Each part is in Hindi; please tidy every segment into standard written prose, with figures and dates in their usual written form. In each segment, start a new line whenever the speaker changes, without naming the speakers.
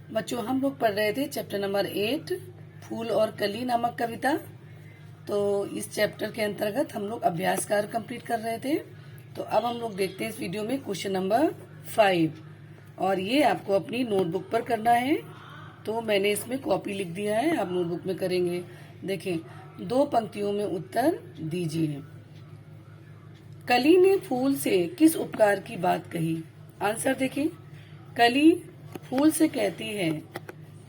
बच्चों हम लोग पढ़ रहे थे चैप्टर नंबर 8 फूल और कली नामक कविता। तो इस चैप्टर के अंतर्गत हम लोग अभ्यास कार्य कंप्लीट कर रहे थे। तो अब हम लोग देखते हैं इस वीडियो में क्वेश्चन नंबर 5 और ये आपको अपनी नोटबुक पर करना है। तो मैंने इसमें कॉपी लिख दिया है, आप नोटबुक में करेंगे। देखें, 2 पंक्तियों में उत्तर दीजिए। कली ने फूल से किस उपकार की बात कही? आंसर देखें। कली फूल से कहती है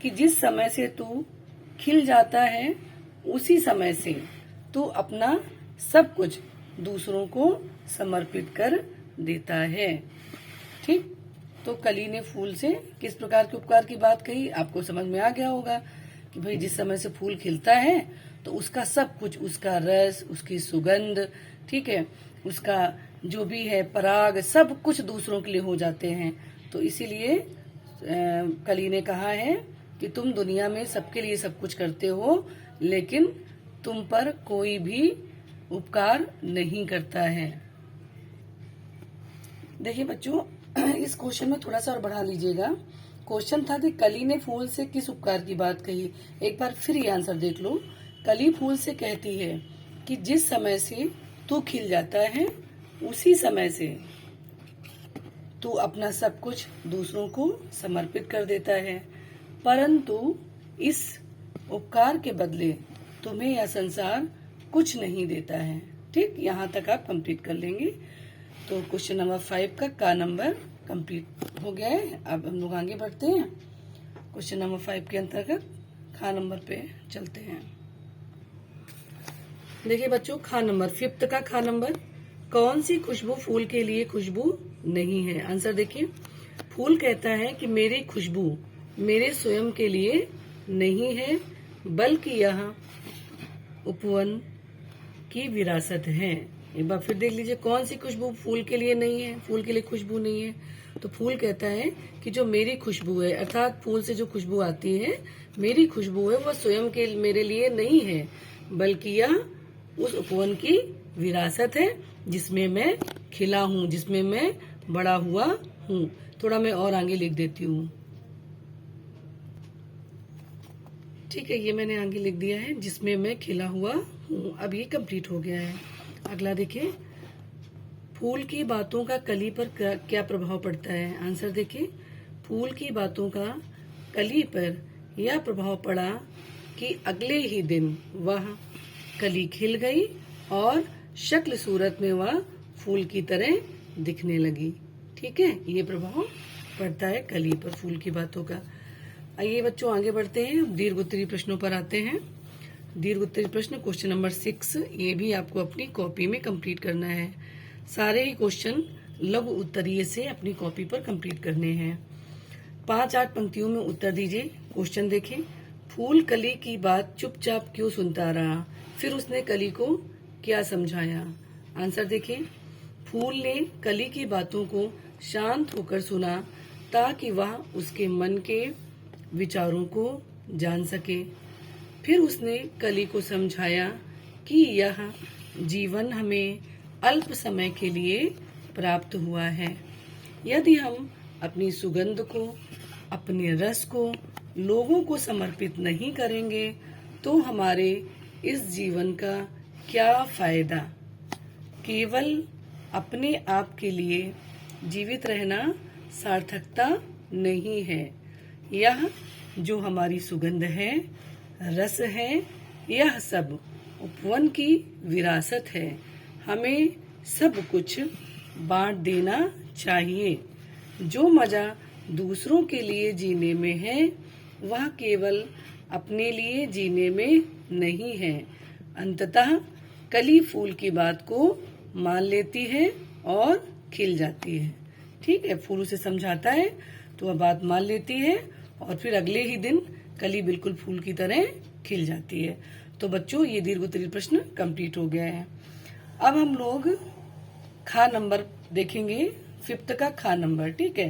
कि जिस समय से तू खिल जाता है उसी समय से तू अपना सब कुछ दूसरों को समर्पित कर देता है। ठीक, तो कली ने फूल से किस प्रकार के उपकार की बात कही, आपको समझ में आ गया होगा कि भाई जिस समय से फूल खिलता है तो उसका सब कुछ, उसका रस, उसकी सुगंध, ठीक है, उसका जो भी है पराग, सब कुछ दूसरों के लिए हो जाते हैं। तो इसीलिए कली ने कहा है कि तुम दुनिया में सबके लिए सब कुछ करते हो, लेकिन तुम पर कोई भी उपकार नहीं करता है। देखिए बच्चों, इस क्वेश्चन में थोड़ा सा और बढ़ा लीजिएगा। क्वेश्चन था कि कली ने फूल से किस उपकार की बात कही। एक बार फिर ये आंसर देख लो। कली फूल से कहती है कि जिस समय से तू खिल जाता है उसी समय से तू अपना सब कुछ दूसरों को समर्पित कर देता है, परंतु इस उपकार के बदले तुम्हें यह संसार कुछ नहीं देता है। ठीक, यहाँ तक आप कंप्लीट कर लेंगे। तो क्वेश्चन नंबर 5 का नंबर कंप्लीट हो गया है। अब हम लोग आगे बढ़ते हैं। क्वेश्चन नंबर 5 के अंतर्गत खा नंबर पे चलते हैं। देखिए बच्चों, खा नंबर 5 का खा नंबर, कौन सी खुशबू फूल के लिए खुशबू नहीं है? आंसर देखिए। फूल कहता है कि मेरी खुशबू मेरे स्वयं के लिए नहीं है, बल्कि यह उपवन की विरासत है। एक बार फिर देख लीजिए, कौन सी खुशबू फूल के लिए नहीं है? फूल के लिए खुशबू नहीं है। तो फूल कहता है कि जो मेरी खुशबू है, अर्थात फूल से जो खुशबू आती है, मेरी खुशबू है, वह स्वयं के मेरे लिए नहीं है, बल्कि यह उस उपवन की विरासत है जिसमें मैं खिला हूँ, जिसमें मैं बड़ा हुआ हूँ। थोड़ा मैं और आगे लिख देती हूँ। ठीक है, ये मैंने आगे लिख दिया है, जिसमें मैं खिला हुआ हूँ। अब ये कंप्लीट हो गया है। अगला देखिए, फूल की बातों का कली पर क्या प्रभाव पड़ता है? आंसर देखिए। फूल की बातों का कली पर यह प्रभाव पड़ा कि अगले ही दिन वह कली खिल गई और शक्ल सूरत में वह फूल की तरह दिखने लगी। ठीक है, ये प्रभाव पड़ता है कली पर फूल की बातों का। आइए बच्चों आगे बढ़ते हैं, दीर्घ उत्तरीय प्रश्नों पर आते हैं। दीर्घ उत्तरीय प्रश्न क्वेश्चन नंबर 6, ये भी आपको अपनी कॉपी में कंप्लीट करना है। सारे ही क्वेश्चन लघु उत्तरीय से अपनी कॉपी पर कंप्लीट करने हैं। 5-8 पंक्तियों में उत्तर दीजिए। क्वेश्चन देखें, फूल कली की बात चुपचाप क्यों सुनता रहा? फिर उसने कली को क्या समझाया? आंसर देखें। फूल ने कली की बातों को शांत होकर सुना ताकि वह उसके मन के विचारों को जान सके। फिर उसने कली को समझाया कि यह जीवन हमें अल्प समय के लिए प्राप्त हुआ है। यदि हम अपनी सुगंध को, अपने रस को लोगों को समर्पित नहीं करेंगे तो हमारे इस जीवन का क्या फायदा? केवल अपने आप के लिए जीवित रहना सार्थकता नहीं है। यह जो हमारी सुगंध है, रस है, यह सब उपवन की विरासत है। हमें सब कुछ बांट देना चाहिए। जो मजा दूसरों के लिए जीने में है, वह केवल अपने लिए जीने में नहीं है। अंततः कली फूल की बात को मान लेती है और खिल जाती है। ठीक है, फूल उसे समझाता है तो वह बात मान लेती है और फिर अगले ही दिन कली बिल्कुल फूल की तरह खिल जाती है। तो बच्चों, ये दीर्घ उत्तरीय प्रश्न कंप्लीट हो गया है। अब हम लोग खा नंबर देखेंगे, 5 का खा नंबर। ठीक है,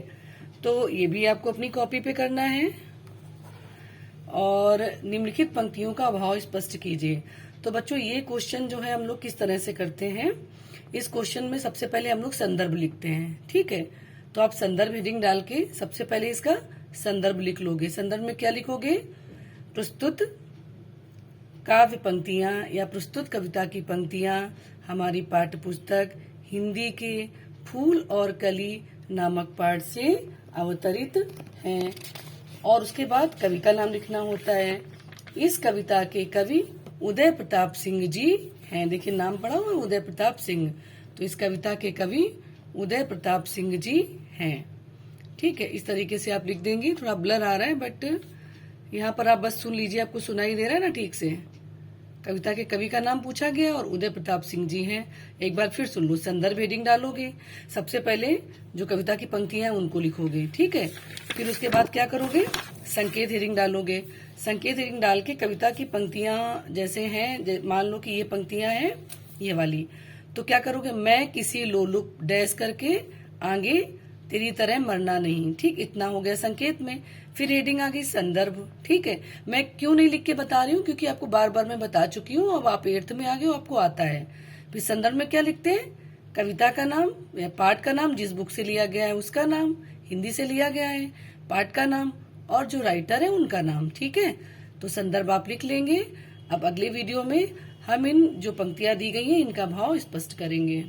तो ये भी आपको अपनी कॉपी पे करना है और निम्नलिखित पंक्तियों का भाव स्पष्ट कीजिए। तो बच्चों, ये क्वेश्चन जो है हम लोग किस तरह से करते हैं, इस क्वेश्चन में सबसे पहले हम लोग संदर्भ लिखते हैं। ठीक है, तो आप संदर्भ हेडिंग डाल के सबसे पहले इसका संदर्भ लिख लोगे। संदर्भ में क्या लिखोगे? प्रस्तुत काव्य पंक्तियां या प्रस्तुत कविता की पंक्तियां हमारी पाठ्य पुस्तक हिंदी के फूल और कली नामक पाठ से अवतरित हैं। और उसके बाद कवि का नाम लिखना होता है। इस कविता के कवि उदय प्रताप सिंह जी हैं। देखिए नाम पढ़ा हुआ उदय प्रताप सिंह, तो इस कविता के कवि उदय प्रताप सिंह जी हैं। ठीक है, इस तरीके से आप लिख देंगी। थोड़ा ब्लर आ रहा है बट यहाँ पर आप बस सुन लीजिए, आपको सुनाई दे रहा है ना ठीक से। कविता के कवि का नाम पूछा गया और उदय प्रताप सिंह जी हैं। एक बार फिर सुन लो। संदर्भ हेडिंग डालोगे। सबसे पहले जो कविता की पंक्तियां हैं उनको लिखोगे। ठीक है, फिर उसके बाद क्या करोगे? संकेत हेडिंग डालोगे। संकेत हेडिंग डाल के कविता की पंक्तियां जैसे हैं, मान लो कि ये पंक्तियां हैं ये वाली, तो क्या करोगे? मैं किसी लोलुप डैश करके आगे तेरी तरह मरना नहीं। ठीक, इतना हो गया संकेत में। फिर हेडिंग आ गई संदर्भ। ठीक है, मैं क्यों नहीं लिख के बता रही हूँ, क्योंकि आपको बार बार मैं बता चुकी हूँ। अब आप 8th में आ गए हो, आपको आता है। फिर संदर्भ में क्या लिखते हैं? कविता का नाम या पाठ का नाम, जिस बुक से लिया गया है उसका नाम, हिंदी से लिया गया है, पाठ का नाम और जो राइटर है उनका नाम। ठीक है, तो संदर्भ आप लिख लेंगे। अब अगले वीडियो में हम इन जो पंक्तियां दी गई हैं इनका भाव स्पष्ट करेंगे।